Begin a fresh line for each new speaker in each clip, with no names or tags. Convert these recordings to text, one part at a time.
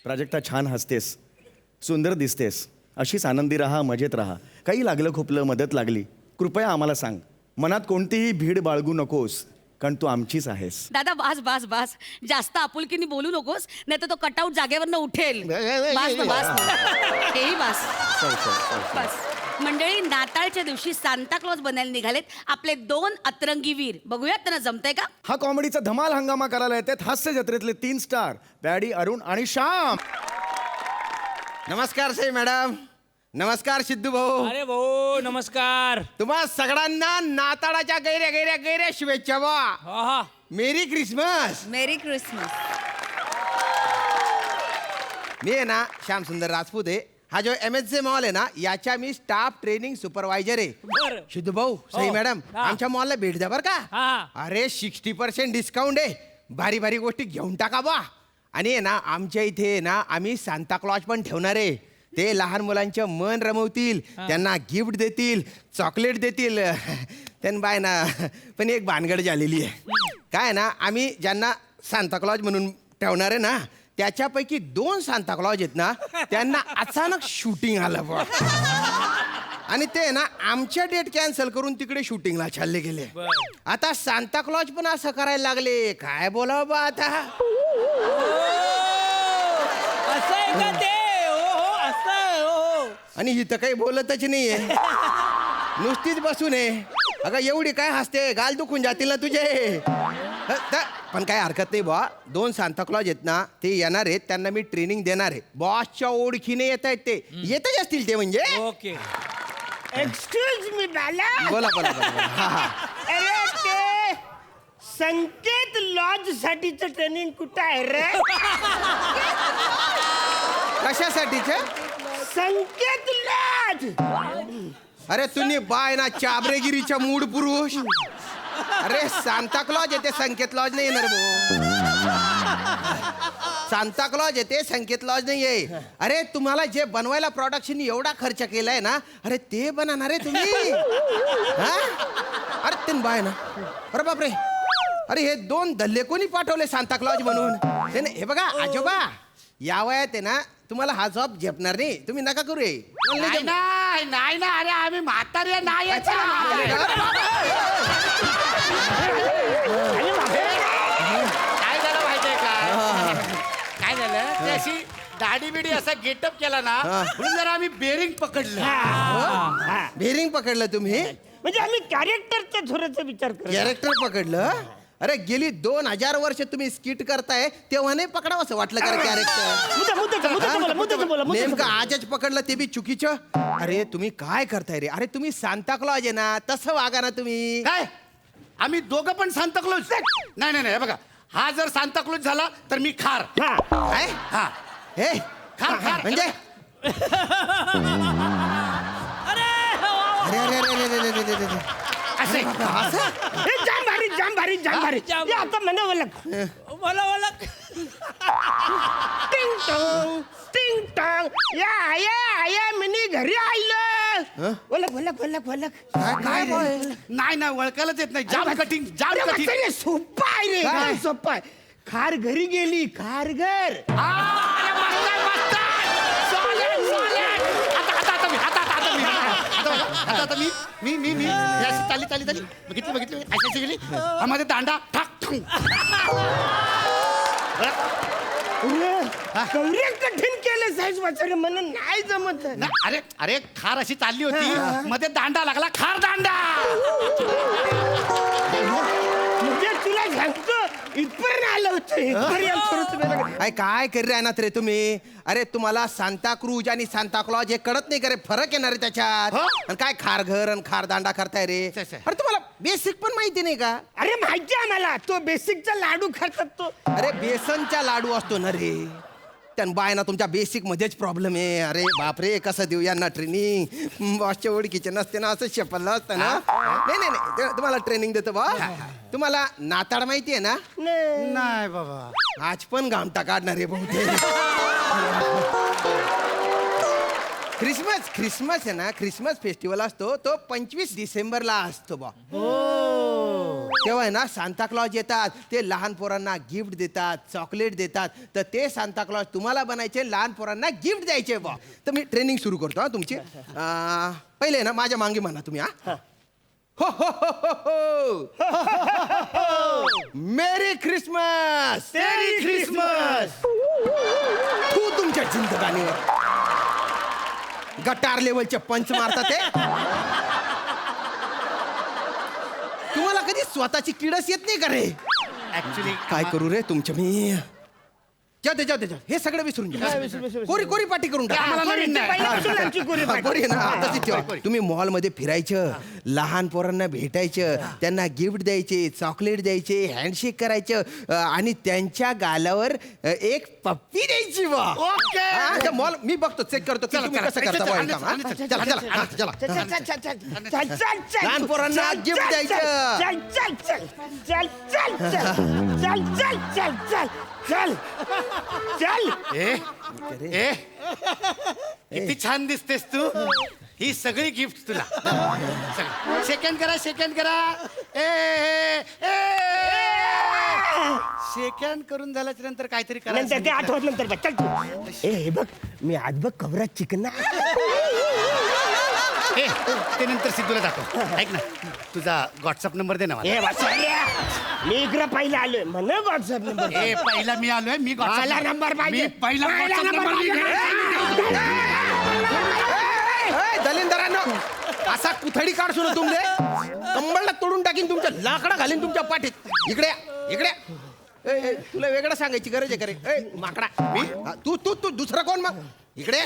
प्राजक्ता, छान हसतेस, सुंदर दिसतेस, अशीच आनंदी राहा, मजेत राहा. काही लागलं खोपलं, मदत लागली, कृपया आम्हाला सांग. मनात कोणतीही भीड बाळगू नकोस, कारण तू आमचीच आहेस.
दादा बास बास बास, जास्त आपुलकीने बोलू नकोस, नाही तर तो कटआउट जागेवरनं उठेल. बास ना, बास ना. हेही बास. बस मंडळी, नाताळच्या दिवशी सांता क्लॉज बनायला निघालेत आपले 2 अतरंगी वीर. बघूयात त्यांना जमतंय का.
हा कॉमेडीचा धमाल हंगामा करायला येतात हास्य जत्रेतले 3 स्टार पॅडी, अरुण आणि श्याम.
नमस्कार सई मॅडम. नमस्कार सिद्धू भाऊ.
अरे भाऊ नमस्कार.
तुम्हा सगळ्यांना नाताळाच्या गैऱ्या गैऱ्या गैऱ्या शुभेच्छा बा.
हा
मेरी क्रिसमस.
मेरी क्रिसमस.
मी आहे ना श्याम सुंदर राजपूत आहे. हा जो MSJ मॉल आहे ना, याच्या मी स्टाफ ट्रेनिंग सुपरवायझर आहे.
बरं.
सिद्धू भाऊ, सई मॅडम,
हा.
आमच्या मॉलला भेट द्या बरं का.
हा.
अरे 60% डिस्काउंट आहे. भारी भारी गोष्टी घेऊन टाका बा. आणि आहे ना, आमच्या इथे आहे ना, आम्ही सांता क्लॉज पण ठेवणार आहे. ते लहान मुलांचं मन रमवतील, त्यांना गिफ्ट देतील, चॉकलेट देतील. त्यांना बाय ना, पण एक भानगड झालेली आहे. काय ना, आम्ही ज्यांना सांता क्लॉज म्हणून ठेवणार आहे ना, त्याच्यापैकी 2 सांता क्लॉज आहेत ना, त्यांना अचानक शूटिंग आलं बा. आणि ते ना आमच्या डेट कॅन्सल करून तिकडे शूटिंगला चालले गेले. आता सांता क्लॉज पण असं करायला लागले. काय बोलावं बा आता.
असं आहे का ते. हो असं आहे. हो
आणि इथं काही बोलतच नाहीये, नुसतीच बसून आहे. अगं एवढी काय हसते, गाल दुखून जातील ना तुझे. पण काय हरकत नाही बा. 2 सांता क्लॉज आहेत ना, ते येणार आहेत. त्यांना मी ट्रेनिंग देणार आहे. बॉसच्या ओळखीने येत आहेत ते. येतच असतील ते म्हणजे.
ओके.
एक्सक्यूज मी बाला.
बोला बोला बोला बोला. हा हा.
अरे ते संकेत लॉज साठीचं ट्रेनिंग कुठं आहे रे?
कशासाठीचं?
संकेत लॉज.
अरे तुम्ही बाय ना चाबरेगिरीच्या मूड पुरुष. अरे सांता क्लॉज येते, संकेत लॉज नाही येणार भाऊ. सांता क्लॉज येते, संकेत लॉज नाही आहे. अरे तुम्हाला जे बनवायला प्रोडक्शन एवढा खर्च केलाय ना, अरे ते बनवणार आहे तुम्ही. हा? अरे ते बाय ना. अरे बापरे. अरे हे 2 दल्ले कोणी पाठवले सांता क्लॉज म्हणून. हे बघा आजोबा, या वयात आहे ना तुम्हाला हा जॉब झेपणार नाही. तुम्ही नका करू हे.
नाही ना, अरे आम्ही म्हातारे नाही.
काय झालं माहितीये का? काय झालं ते अशी दाढी बिडी असा गेटअप केला ना, म्हणून जरा आम्ही बेरिंग पकडलं.
बेरिंग पकडलं तुम्ही.
म्हणजे आम्ही कॅरेक्टरच्या झोराचा विचार करतो.
कॅरेक्टर पकडलं. अरे गेली 2000 वर्ष तुम्ही स्किट करताय, तेव्हा नाही पकडावं असं वाटलं का कॅरेक्टर. नेमकं आजच पकडलं, ते बी चुकीचं. अरे तुम्ही काय करताय रे. अरे तुम्ही सांता क्लॉज आहे ना, तसं वागा ना तुम्ही.
काय आम्ही दोघं पण सांताक्लॉज? नाही नाही नाही, बघा, हा जर सांताक्लॉज झाला तर मी खार.
काय?
हा
हे
खार खार
म्हणजे अरे अरे अरे अरे अरे अरे अरे अरे.
असे
जाम भारी. हे आता म्हणा ओळख.
मला ओळख.
टिंग टॉंग. या मिनी घरी आईलं. ओळख.
काय बोय?
नाही ना, ओळखायलाच येत नाही. जाम कठीण, जाम कठीण.
सोप्पा आहे रे. काय सोप्पा आहे. खार घरी गेली. खारघर.
आता मी अशी चालली बघितली अशी गेली. मध्ये दांडा ठाक.
कवरे कठीण केले साईज वाचारे म्हणून नाही जमत.
अरे खार अशी चालली होती, मध्ये दांडा लागला. खार दांडा.
म्हणजे तुला सांगतो इथपर्यंत आलं होतं.
काय करी राहणार रे तुम्ही. अरे तुम्हाला सांता क्रूज आणि सांता क्लॉज हे कळत नाही का रे. फरक येणार रे त्याच्यात. आणि काय खारघर आणि खारदांडा करताय रे. अरे तुम्हाला बेसिक पण माहिती नाही का.
अरे माहिती आहे मला. तो बेसिकचा लाडू खातात तो.
अरे बेसनचा लाडू असतो ना रे. त्यान बाय ना तुमच्या बेसिक मध्येच प्रॉब्लेम आहे. अरे बापरे, कसं देऊ यांना ट्रेनिंग. बॉसच्या ओळखीचे नसते ना, असं शेपडलं असतं ना. नाही तुम्हाला ट्रेनिंग देतो बा. तुम्हाला नाताळ माहिती आहे ना.
नाही बाबा,
आज पण घामटा काढणार आहे बहुतेक. क्रिसमस आहे ना, क्रिसमस फेस्टिवल असतो तो 25 डिसेंबरला असतो बा. तेव्हा आहे ना सांता क्लॉज येतात, ते लहान पोरांना गिफ्ट देतात, चॉकलेट देतात. तर ते सांता क्लॉज तुम्हाला बनायचे, लहान पोरांना गिफ्ट द्यायचे बा. तर मी ट्रेनिंग सुरू करतो हा तुमची. पहिले ना माझ्या मागे म्हणा तुम्ही. हा हो हो हो हो मेरी ख्रिसमस.
मेरी ख्रिसमस.
तू तुमच्या जिंदगानीवर गटार लेवलचे पंच मारतात ते. तुम्हाला कधी स्वतःची किडस येत नाही का रे?
ऍक्च्युली
काय करू रे तुमच्या मी. जाऊ दे हे सगळं विसरून जा. कोरी पाठी करून टाका.
आम्हाला नवीन नाही.
पहिल्यापासून आमची कोरी पाटी.
कोरी ना आता ठेवा. तुम्ही मॉलमध्ये फिरायचं, लहान पोरांना भेटायचं, त्यांना गिफ्ट द्यायचे, चॉकलेट द्यायचे, हँडशेक करायचं आणि त्यांच्या गालावर एक पप्पी द्यायची बा.
ओके.
मॉल मी बघतो, चेक करतो की तुम्ही कसं करता बा हे काम, हा? चला चला हा, चला.
चल, चल, चल, चल, चल, चल, चल, चल.
लहान पोरांना
चल,
gift
चल,
द्यायचं.
चल, चल, चल, चल, चल, चल, चल, चल, चल, चल, चल, चल.
ए किती छान दिसतेस तू. ही सगळी गिफ्ट तुला. सेकंड करा. सेकंड करून झाल्याच्या नंतर काहीतरी
नंतर ते
करा.
आठवत नंतर बघ. चल तू. हे बघ मी आज बघ कवरात चिकन
ते नंतर सिद्धूला दाखव. ऐक ना, तुझा व्हॉट्सअप नंबर दे ना मला.
हे वाचल्या. मी इकडं पहिला आलोय म्हण व्हॉट्सअप नंबर.
ए पहिला मी आलोय. मी
मला नंबर पाहिजे.
मी पहिला
मला
WhatsApp
नंबर
number
पाहिजे.
दलिंदरांनो असा कुथडी काढसू ना तुमले, कंबळला तोडून टाकीन, तुमच्या लाकडा घालीन तुमच्या पाठीत. इकडे तुला वेगळं सांगायची गरज आहे का रे? माकडा मी हा, तू तू तू दुसरा कोण मग? इकडे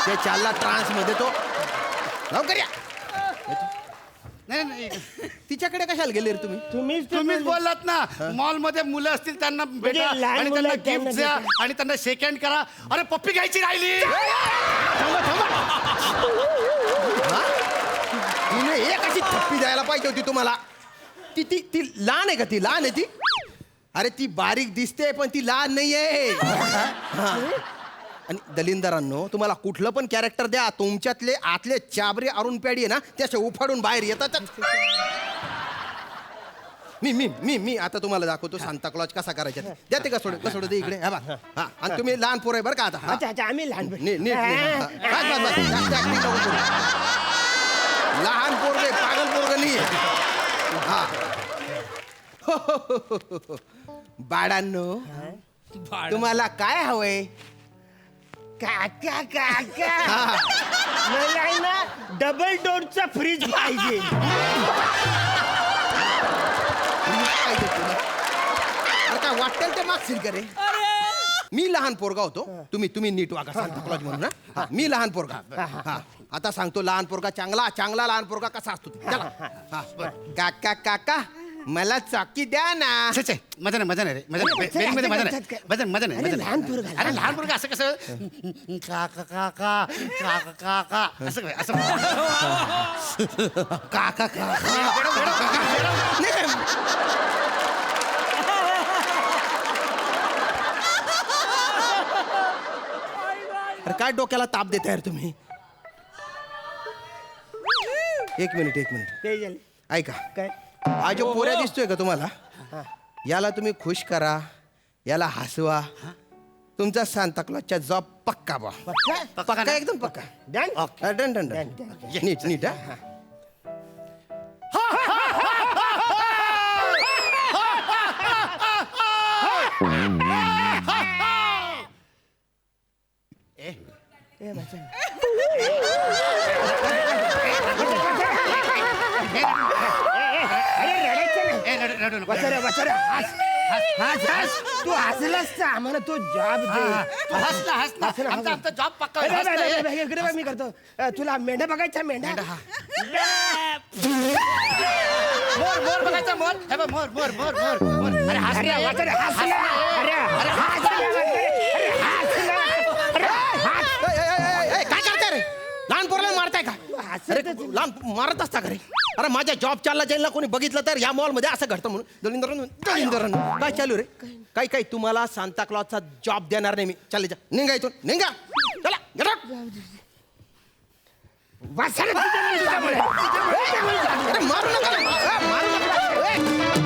ते चालला ट्रान्स मध्ये तो. लवकर या.
नाही
तिच्याकडे कशाला गेले रे तुम्ही?
तुम्हीच बोललात ना, मॉल मध्ये मुलं असतील त्यांना भेटा
लहान
आणि
मुलं
त्यांना
त्यांना
गिफ्ट द्या आणि त्यांना सेकंड करा. अरे पप्पी घ्यायची राहिली.
तिने एक अशी थप्पी द्यायला पाहिजे होती तुम्हाला. ती ती ती लहान आहे का? ती लहान आहे ती. अरे ती बारीक दिसते पण ती लहान नाहीये. आणि दलिंदरांनो तुम्हाला कुठलं पण कॅरेक्टर द्या, तुमच्यातले आतले चाबरे अरुण पॅडी आहे ना त्याचे उफाडून बाहेर येतात. मी आता तुम्हाला दाखवतो सांता क्लॉज कसा करायचा. द्या ते कसोड दे इकडे. हा बा. हा आणि तुम्ही लहान पोर आहे बरं का आता. हा.
अच्छा आम्ही लहान
नीट बस. जास्त acting नको करू. लहान पोरगे पागल पोरग नाही. हा बाळांनो तुम्हाला काय हवंय?
काका मला आहे ना डबल डोरचा फ्रीज पाहिजे.
अरे काय वाटेल ते मागशील का रे? मी लहान पोरगा होतो. तुम्ही नीट वागा सांता क्लॉज म्हणून. हा मी लहान पोरगा. हा आता सांगतो लहान पोरगा चांगला लहान पोरगा कसा असतो ते. चला. काका मला चाकी द्या ना.
मजा नाही रे. मजा नाही.
लहान पोरगा.
अरे लहान पोरगा असं कसं काका असं काय असं
काका अरे काय डोक्याला ताप देताय यार तुम्ही? एक मिनिट
ते झालं.
ऐका.
काय
हा जो पोऱ्या दिसतोय का तुम्हाला, याला तुम्ही खुश करा, याला हसवा. तुमचा सांता क्लॉजचा जॉब पक्का बा. पक्का एकदम पक्का.
डन.
डन. नीट हा.
तू हसलास तर आम्हाला तो जॉब दे.
आमचा जॉब पक्का
इकडे बघ, मी करतो. तुला मेंढ्या बघायचा? मेंढ्या
मोर बघायचा. मोर अरे
अरे वाचारे, हसला.
काय करताय रे? लहान पोराला मारताय का? अरे लहान मारत असता का रे? अरे माझ्या जॉब चालला जाईल ना, कोणी बघितलं तर या मॉल मध्ये असं घडतं म्हणून. दलिंदरांनो काय चालू रे? काय तुम्हाला सांता क्लॉजचा जॉब देणार नाही मी. चालले जा. निघा इथून. निघा. चला. वासाला तुझ्यामुळे. अरे, मारू नका रे. मारू नका.